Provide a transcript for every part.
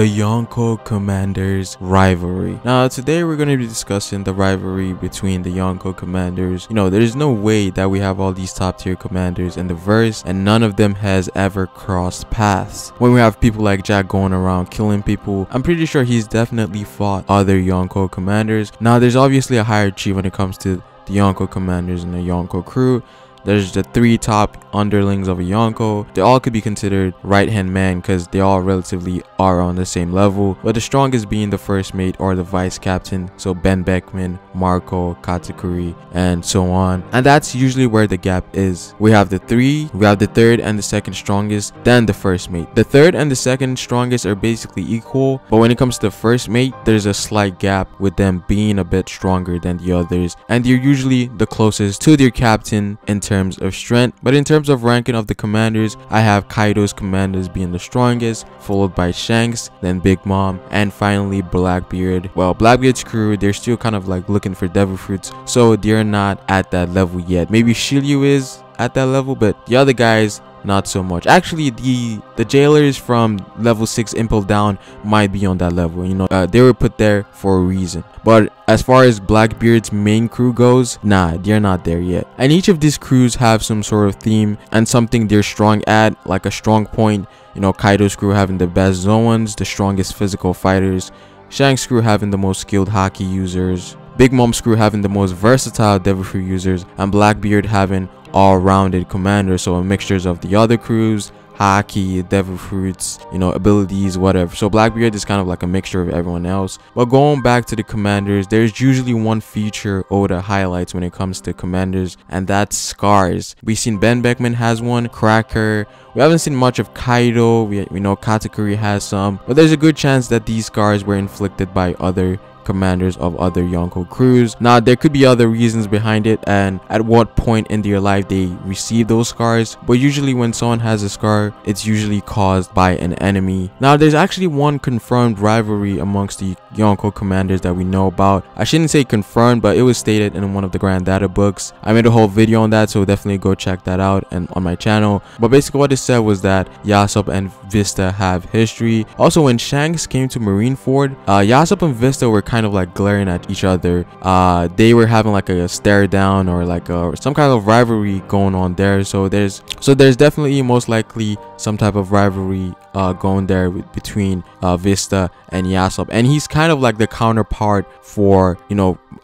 the Yonko Commanders rivalry. Now today we're going to be discussing the rivalry between the Yonko Commanders. There's no way that we have all these top tier commanders in the verse and none of them has ever crossed paths. When we have people like Jack going around killing people, I'm pretty sure he's definitely fought other Yonko commanders. Now there's obviously a hierarchy when it comes to the Yonko commanders and the Yonko crew. There's the 3 top underlings of a Yonko. They all could be considered right-hand man because they all relatively are on the same level, but the strongest being the first mate or the vice captain, so Benn Beckman, Marco, Katakuri, and so on. And that's usually where the gap is. We have the 3, we have the third and the second strongest, then the first mate. The third and the second strongest are basically equal, but when it comes to the first mate, there's a slight gap with them being a bit stronger than the others, and they're usually the closest to their captain in terms of strength. But in terms of ranking of the commanders, I have Kaido's commanders being the strongest, followed by Shanks, then Big Mom, and finally Blackbeard. Well, Blackbeard's crew, they're still kind of like looking for devil fruits, so they're not at that level yet. Maybe Shillew is at that level, but the other guys not so much. Actually, the jailers from level 6 impel down might be on that level. They were put there for a reason. But as far as Blackbeard's main crew goes, nah, they're not there yet. And each of these crews have some sort of theme and something they're strong at, like a strong point. Kaido's crew having the best zones, the strongest physical fighters, Shanks' crew having the most skilled hockey users, Big Mom's crew having the most versatile devil fruit users, and Blackbeard having all-rounded commanders, so a mixtures of the other crews, hockey, devil fruits, abilities, whatever. So Blackbeard is kind of like a mixture of everyone else. But going back to the commanders, there's usually one feature Oda highlights when it comes to commanders, and that's scars. We've seen Benn Beckman has one, Cracker. We haven't seen much of Kaido. We know Katakuri has some, but there's a good chance that these scars were inflicted by other commanders of other Yonko crews. Now there could be other reasons behind it and at what point in their life they receive those scars, but usually when someone has a scar, it's usually caused by an enemy. Now there's actually one confirmed rivalry amongst the Yonko commanders that we know about. I shouldn't say confirmed, but it was stated in one of the Grand Data books. I made a whole video on that, so definitely go check that out and on my channel. But basically what it said was that Yassop and Vista have history. Also, when Shanks came to Marineford, Yassop and Vista were kind of like glaring at each other. They were having like a stare down or like some kind of rivalry going on there. So there's definitely most likely some type of rivalry going there between Vista and Yassop, and he's kind of like the counterpart for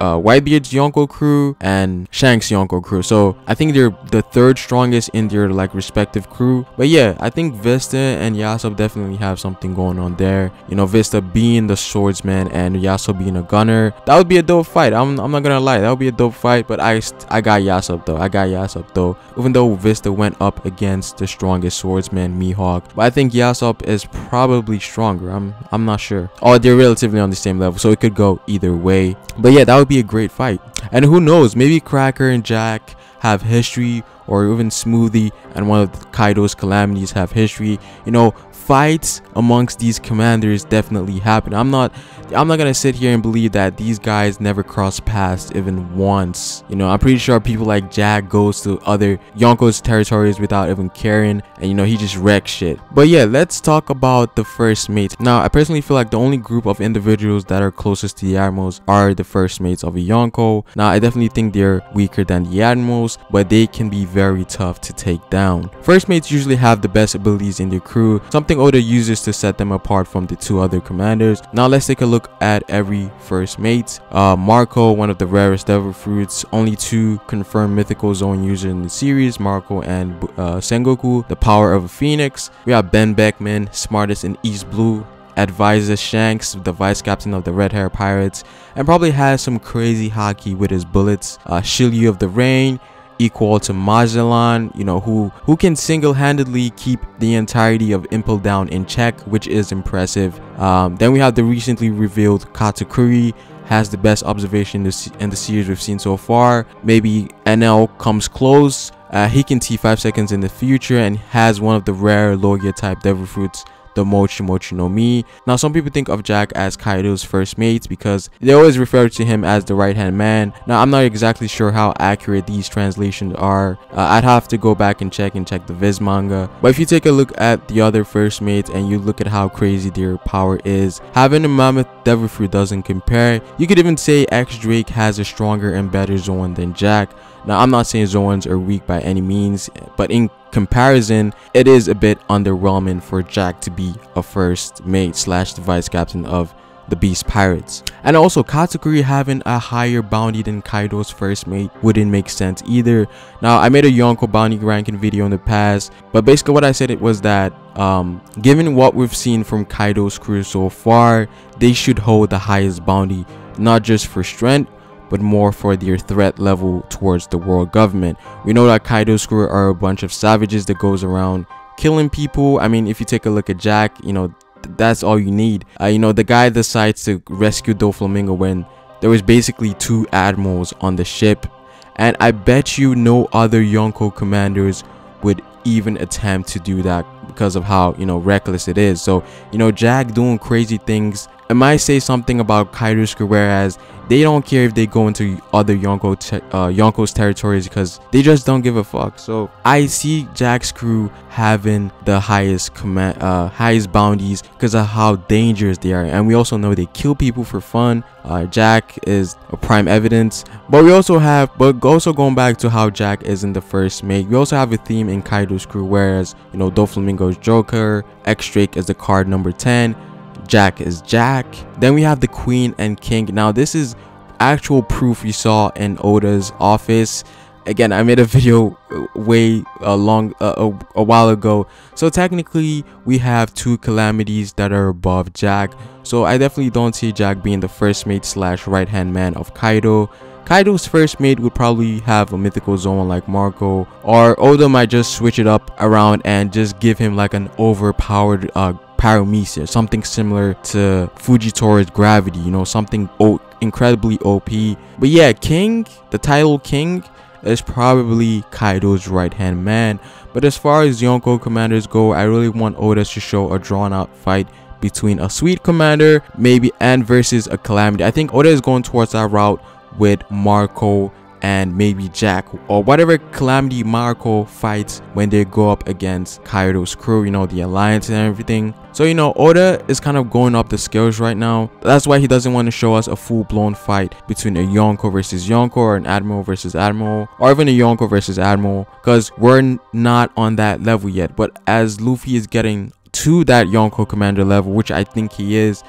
Whitebeard's Yonko crew and Shanks' Yonko crew. So I think they're the third strongest in their like respective crew. But yeah, I think Vista and Yassop definitely have something going on there. Vista being the swordsman and Yassop being a gunner. That would be a dope fight. I'm not gonna lie, that would be a dope fight. But I got Yassop though. Even though Vista went up against the strongest swordsman, Mihawk. But I think Yassop is probably stronger. I'm not sure. Oh, they're relatively on the same level, so it could go either way. But yeah, that would be a great fight. And who knows, maybe Cracker and Jack have history, or even Smoothie and one of Kaido's calamities have history. Fights amongst these commanders definitely happen. I'm not gonna sit here and believe that these guys never cross paths even once. I'm pretty sure people like Jack goes to other Yonko's territories without even caring, and he just wrecks shit. But yeah, let's talk about the first mates. Now I personally feel like the only group of individuals that are closest to the admirals are the first mates of a Yonko. Now I definitely think they're weaker than the admirals, but they can be very tough to take down. First mates usually have the best abilities in their crew, something Oda uses to set them apart from the 2 other commanders. Now let's take a look at every first mate. Marco, one of the rarest devil fruits, only 2 confirmed mythical zone users in the series, Marco and Sengoku, the power of a phoenix. We have Benn Beckman, smartest in East Blue, advises Shanks, the vice captain of the Red Hair Pirates, and probably has some crazy hockey with his bullets. Shillew of the Rain, equal to Magellan, who can single-handedly keep the entirety of Impel Down in check, which is impressive. Then we have the recently revealed Katakuri, has the best observation in the series we've seen so far. Maybe NL comes close. He can T 5 seconds in the future and has one of the rare Logia type devil fruits the Mochi Mochi no Mi. Now some people think of Jack as Kaido's first mate because they always refer to him as the right hand man. Now I'm not exactly sure how accurate these translations are. I'd have to go back and check the Viz manga. But if you take a look at the other first mates and you look at how crazy their power is, having a mammoth devil fruit doesn't compare. You could even say X Drake has a stronger and better Zoan than Jack. Now I'm not saying Zoans are weak by any means, but in comparison it is a bit underwhelming for Jack to be a first mate slash the vice captain of the Beast Pirates. And also Katakuri having a higher bounty than Kaido's first mate wouldn't make sense either. Now I made a Yonko bounty ranking video in the past, but basically what I said it was that given what we've seen from Kaido's crew so far, they should hold the highest bounty, not just for strength but more for their threat level towards the world government. We know that Kaido's crew are a bunch of savages that goes around killing people. I mean, if you take a look at Jack, you know, that's all you need. You know, the guy decides to rescue Doflamingo when there was basically 2 admirals on the ship, and I bet you no other Yonko commanders would even attempt to do that because of how, you know, reckless it is. So, you know, Jack doing crazy things, it might say something about Kaido's crew, whereas they don't care if they go into other Yonko's territories because they just don't give a fuck. So I see Jack's crew having the highest bounties because of how dangerous they are, and we also know they kill people for fun. Jack is a prime evidence, but also going back to how Jack isn't the first mate, we also have a theme in Kaido's crew, whereas, you know, Doflamingo's Joker, X Drake is the card number 10, Jack is Jack. Then we have the Queen and King. Now this is actual proof we saw in Oda's office. Again, I made a video way a while ago, so technically we have 2 calamities that are above Jack. So I definitely don't see Jack being the first mate slash right hand man of Kaido. Kaido's first mate would probably have a mythical Zoan like Marco, or Oda might just switch it up around and just give him like an overpowered Paramecia, something similar to Fujitori's Gravity, you know, something incredibly OP. But yeah, King, the title King, is probably Kaido's right hand man. But as far as Yonko commanders go, I really want Oda to show a drawn out fight between a sweet commander maybe and versus a calamity. I think Oda is going towards that route with Marco and maybe Jack, or whatever calamity Marco fights when they go up against Kaido's crew, you know, the alliance and everything. So, you know, Oda is kind of going up the scales right now. That's why he doesn't want to show us a full-blown fight between a Yonko versus Yonko, or an Admiral versus Admiral, or even a Yonko versus Admiral, because we're not on that level yet. But as Luffy is getting to that Yonko commander level, which I think he is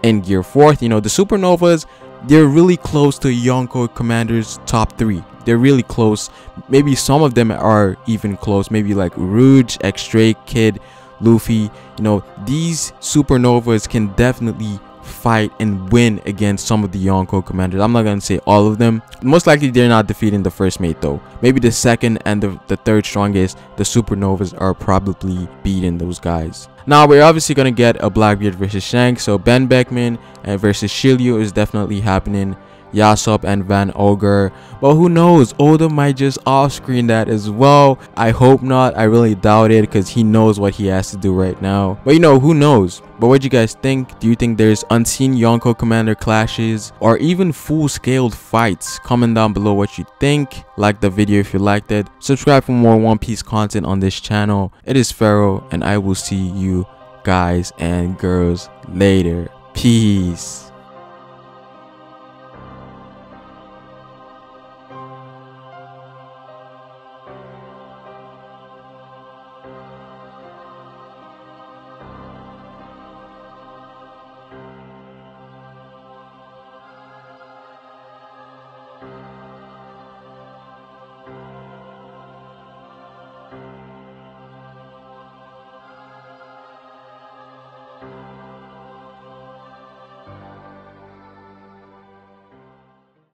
in Gear 4th, you know, the Supernovas, they're really close to Yonko Commander's top 3. They're really close. Maybe some of them are even close. Maybe like Rouge, X Drake, Kid, Luffy. You know, these Supernovas can definitely fight and win against some of the Yonko commanders. I'm not gonna say all of them. Most likely they're not defeating the first mate though. Maybe the second and the third strongest, the Supernovas, are probably beating those guys. Now we're obviously gonna get a Blackbeard versus Shanks, so Benn Beckman and versus Shillew is definitely happening. Yassop and Van Ogre, but who knows, Oda might just off-screen that as well. I hope not. I really doubt it because he knows what he has to do right now, but you know, who knows. But what do you guys think? Do you think there's unseen Yonko commander clashes or even full-scaled fights? Comment down below what you think. Like the video if you liked it. Subscribe for more One Piece content on this channel. It is Pharaoh, and I will see you guys and girls later. Peace.